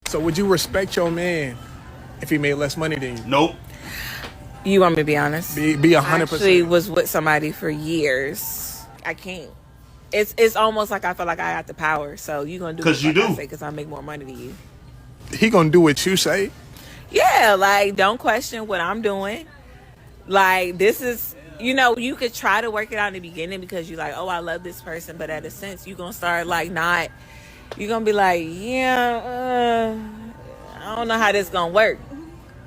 So would you respect your man if he made less money than you? Nope. You want me to be honest? Be I 100%. actually was with somebody for years. I can't. It's almost like I feel like I got the power. So you gonna do 'Cause you do. because I make more money than you. He gonna do what you say? Yeah, like don't question what I'm doing. Like this is, you could try to work it out in the beginning because you like, oh, I love this person, but at a sense you gonna start like not. You're gonna be like, yeah, I don't know how this gonna work.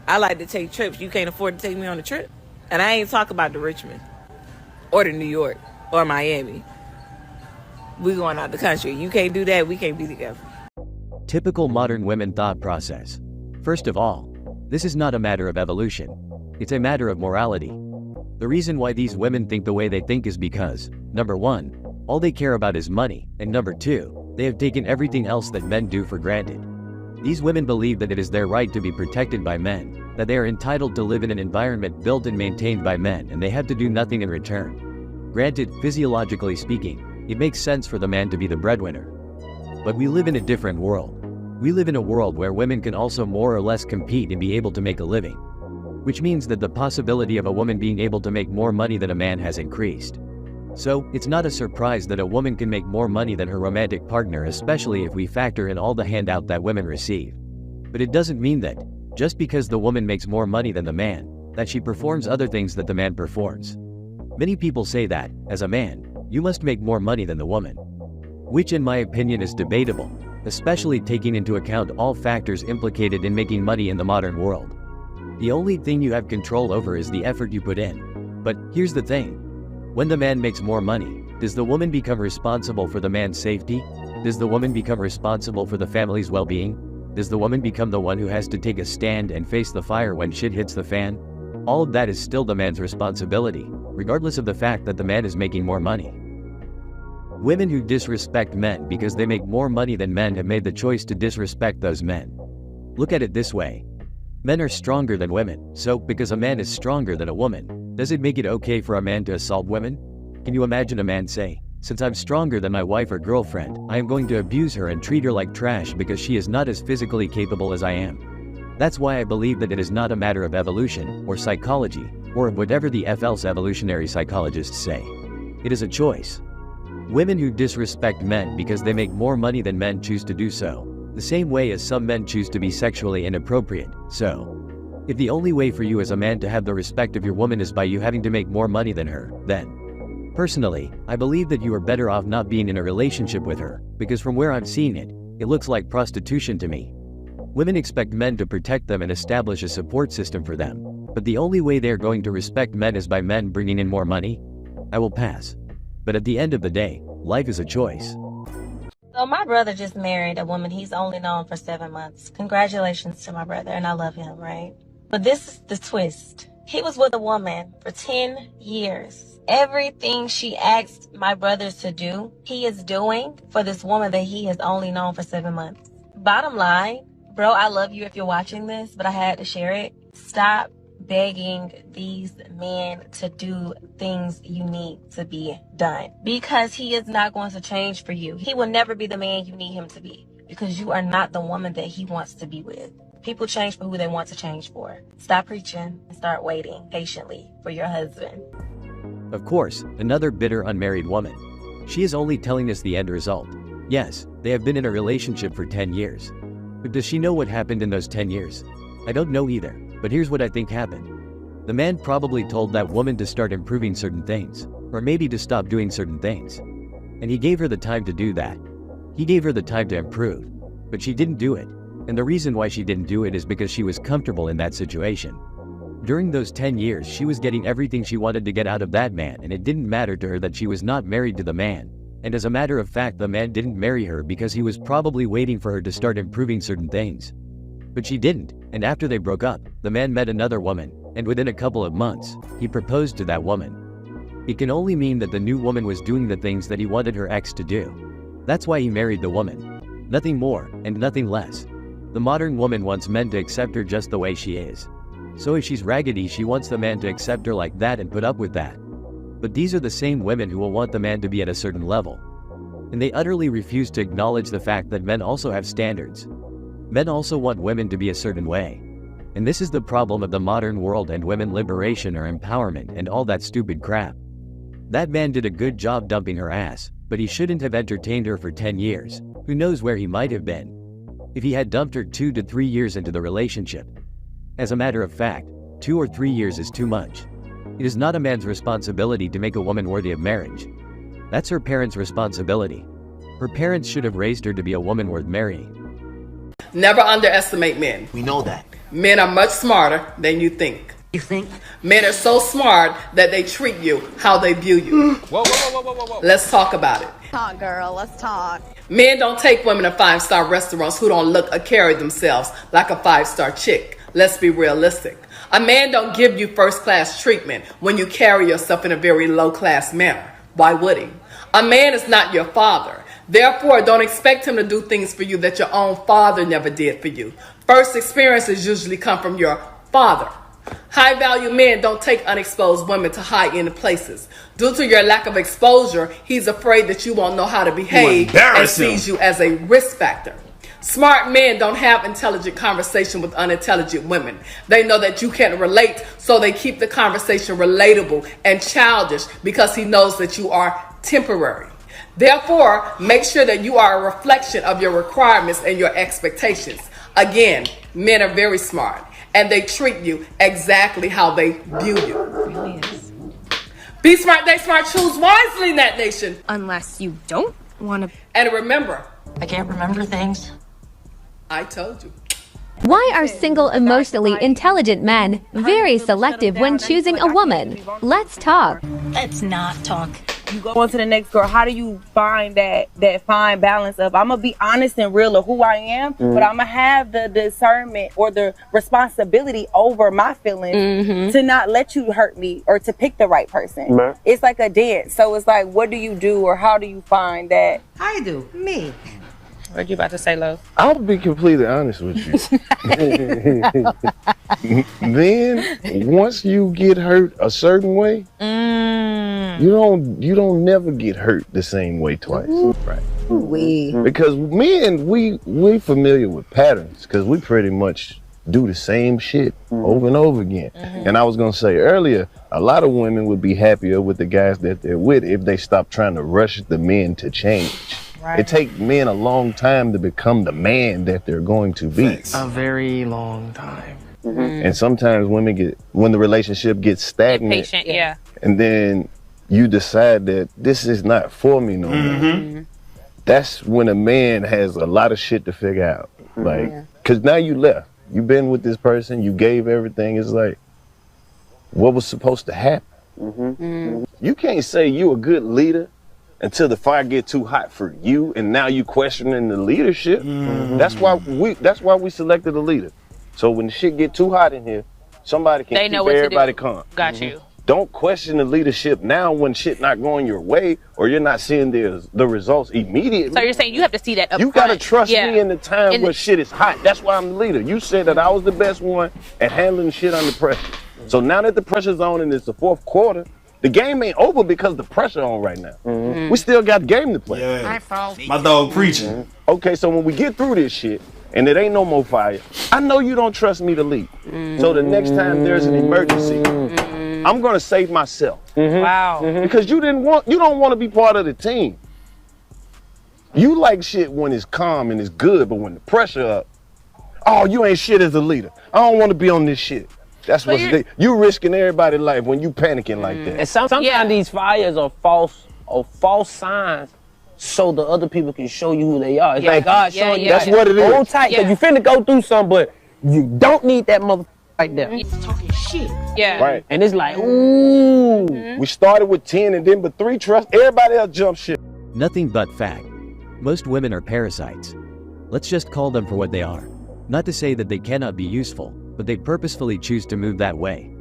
I like to take trips. You can't afford to take me on a trip, and I ain't talk about the Richmond or the New York or Miami. We going out the country. You can't do that. We can't be together. Typical modern women thought process. First of all, this is not a matter of evolution. It's a matter of morality. The reason why these women think the way they think is because, number one, all they care about is money, and number two, they have taken everything else that men do for granted. These women believe that it is their right to be protected by men, that they are entitled to live in an environment built and maintained by men, and they have to do nothing in return. Granted, physiologically speaking, it makes sense for the man to be the breadwinner. But we live in a different world. We live in a world where women can also more or less compete and be able to make a living. Which means that the possibility of a woman being able to make more money than a man has increased. So, it's not a surprise that a woman can make more money than her romantic partner, especially if we factor in all the handout that women receive. But it doesn't mean that, just because the woman makes more money than the man, that she performs other things that the man performs. Many people say that, as a man, you must make more money than the woman. Which in my opinion is debatable, especially taking into account all factors implicated in making money in the modern world. The only thing you have control over is the effort you put in. But here's the thing. When the man makes more money, does the woman become responsible for the man's safety? Does the woman become responsible for the family's well-being? Does the woman become the one who has to take a stand and face the fire when shit hits the fan? All of that is still the man's responsibility, regardless of the fact that the man is making more money. Women who disrespect men because they make more money than men have made the choice to disrespect those men. Look at it this way. Men are stronger than women, so because a man is stronger than a woman, does it make it okay for a man to assault women? Can you imagine a man say, since I'm stronger than my wife or girlfriend, I am going to abuse her and treat her like trash because she is not as physically capable as I am? That's why I believe that it is not a matter of evolution, or psychology, or of whatever the else evolutionary psychologists say. It is a choice. Women who disrespect men because they make more money than men choose to do so, the same way as some men choose to be sexually inappropriate. So, if the only way for you as a man to have the respect of your woman is by you having to make more money than her, then, personally, I believe that you are better off not being in a relationship with her, because from where I'm seeing it, it looks like prostitution to me. Women expect men to protect them and establish a support system for them, but the only way they're going to respect men is by men bringing in more money? I will pass. But at the end of the day, life is a choice. So my brother just married a woman he's only known for 7 months. Congratulations to my brother, and I love him, right? But this is the twist. He was with a woman for 10 years. Everything she asked my brother to do, he is doing for this woman that he has only known for 7 months. Bottom line, bro, I love you if you're watching this, but I had to share it. Stop begging these men to do things you need to be done, because he is not going to change for you. He will never be the man you need him to be, because you are not the woman that he wants to be with. People change for who they want to change for. Stop preaching and start waiting patiently for your husband. Of course, another bitter unmarried woman. She is only telling us the end result. Yes, they have been in a relationship for 10 years. But does she know what happened in those 10 years? I don't know either, but here's what I think happened. The man probably told that woman to start improving certain things, or maybe to stop doing certain things. And he gave her the time to do that. He gave her the time to improve. But she didn't do it. And the reason why she didn't do it is because she was comfortable in that situation. During those 10 years, she was getting everything she wanted to get out of that man, and it didn't matter to her that she was not married to the man. And as a matter of fact, the man didn't marry her because he was probably waiting for her to start improving certain things. But she didn't, and after they broke up, the man met another woman, and within a couple of months, he proposed to that woman. It can only mean that the new woman was doing the things that he wanted her ex to do. That's why he married the woman. Nothing more, and nothing less. The modern woman wants men to accept her just the way she is. So if she's raggedy, she wants the man to accept her like that and put up with that. But these are the same women who will want the man to be at a certain level. And they utterly refuse to acknowledge the fact that men also have standards. Men also want women to be a certain way. And this is the problem of the modern world and women liberation or empowerment and all that stupid crap. That man did a good job dumping her ass, but he shouldn't have entertained her for 10 years. Who knows where he might have been if he had dumped her 2 to 3 years into the relationship. As a matter of fact, 2 or 3 years is too much. It is not a man's responsibility to make a woman worthy of marriage. That's her parents' responsibility. Her parents should have raised her to be a woman worth marrying. Never underestimate men. We know that. Men are much smarter than you think. You think? Men are so smart that they treat you how they view you. Whoa, whoa, whoa, whoa, whoa, whoa. Let's talk about it. Talk, girl. Let's talk. Men don't take women to 5-star restaurants who don't look or carry themselves like a 5-star chick. Let's be realistic. A man don't give you first-class treatment when you carry yourself in a very low-class manner. Why would he? A man is not your father. Therefore, don't expect him to do things for you that your own father never did for you. First experiences usually come from your father. High-value men don't take unexposed women to high-end places. Due to your lack of exposure, he's afraid that you won't know how to behave and sees you as a risk factor. Smart men don't have intelligent conversation with unintelligent women. They know that you can't relate, so they keep the conversation relatable and childish because he knows that you are temporary. Therefore, make sure that you are a reflection of your requirements and your expectations. Again, men are very smart, and they treat you exactly how they view you. Really is. Be smart, they smart, choose wisely, Nat Nation. Unless you don't want to. And remember, I can't remember things. I told you. Why are single, emotionally intelligent men very selective when choosing a woman? Let's talk. Let's not talk. You go on to the next girl. How do you find that fine balance of I'm gonna be honest and real of who I am, but I'm gonna have the discernment or the responsibility over my feelings to not let you hurt me or to pick the right person. It's like a dance. So it's like, what do you do or how do you find that? I do. Me. What you about to say, love? I'll be completely honest with you. Then once you get hurt a certain way, you don't never get hurt the same way twice. Right. Because men, we familiar with patterns because we pretty much do the same shit over and over again. And I was gonna say earlier, a lot of women would be happier with the guys that they're with if they stop trying to rush the men to change. Right. It takes men a long time to become the man that they're going to be. A very long time. And sometimes women when the relationship gets stagnant, Patient, yeah. and then you decide that this is not for me no more. That's when a man has a lot of shit to figure out. Like, cause now you left. You've been with this person, you gave everything. It's like, what was supposed to happen? You can't say you a good leader until the fire get too hot for you, and now you questioning the leadership. That's why we selected a leader. So when the shit get too hot in here, somebody can keep everybody calm. Got you. Don't question the leadership now when shit not going your way or you're not seeing the results immediately. So you're saying you have to see that up You front. gotta trust me in the time where shit is hot. That's why I'm the leader. You said that I was the best one at handling shit under pressure. So now that the pressure's on and it's the fourth quarter, the game ain't over because the pressure on right now. We still got game to play. Yeah. My dog preaching. Okay, so when we get through this shit and it ain't no more fire, I know you don't trust me to lead. So the next time there's an emergency, I'm gonna save myself. Wow. Because you don't want to be part of the team. You like shit when it's calm and it's good, but when the pressure up, oh, you ain't shit as a leader. I don't want to be on this shit. That's what you risking everybody's life when you panicking like that. And sometimes these fires are false signs, so the other people can show you who they are. It's like God showing you. That's what it is. Hold tight, because you finna go through something, but you don't need that motherfucker right there. He's talking shit. Yeah. Right. And it's like, ooh. We started with 10 and then but 3 trust. Everybody else jump shit. Nothing but fact. Most women are parasites. Let's just call them for what they are. Not to say that they cannot be useful, but they purposefully choose to move that way.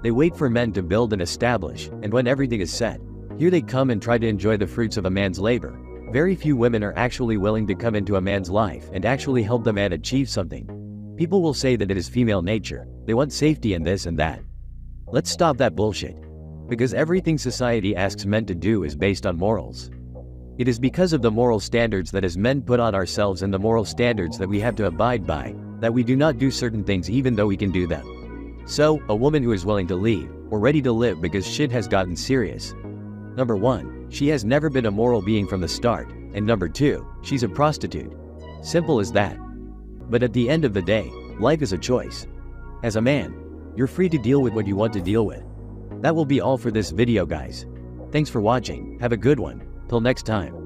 They wait for men to build and establish, and when everything is set, here they come and try to enjoy the fruits of a man's labor. Very few women are actually willing to come into a man's life and actually help the man achieve something. People will say that it is female nature. They want safety and this and that. Let's stop that bullshit. Because everything society asks men to do is based on morals. It is because of the moral standards that as men put on ourselves and the moral standards that we have to abide by, that we do not do certain things even though we can do them. So, a woman who is willing to leave, or ready to live because shit has gotten serious. Number 1, she has never been a moral being from the start, and number 2, she's a prostitute. Simple as that. But at the end of the day, life is a choice. As a man, you're free to deal with what you want to deal with. That will be all for this video, guys. Thanks for watching, have a good one, till next time.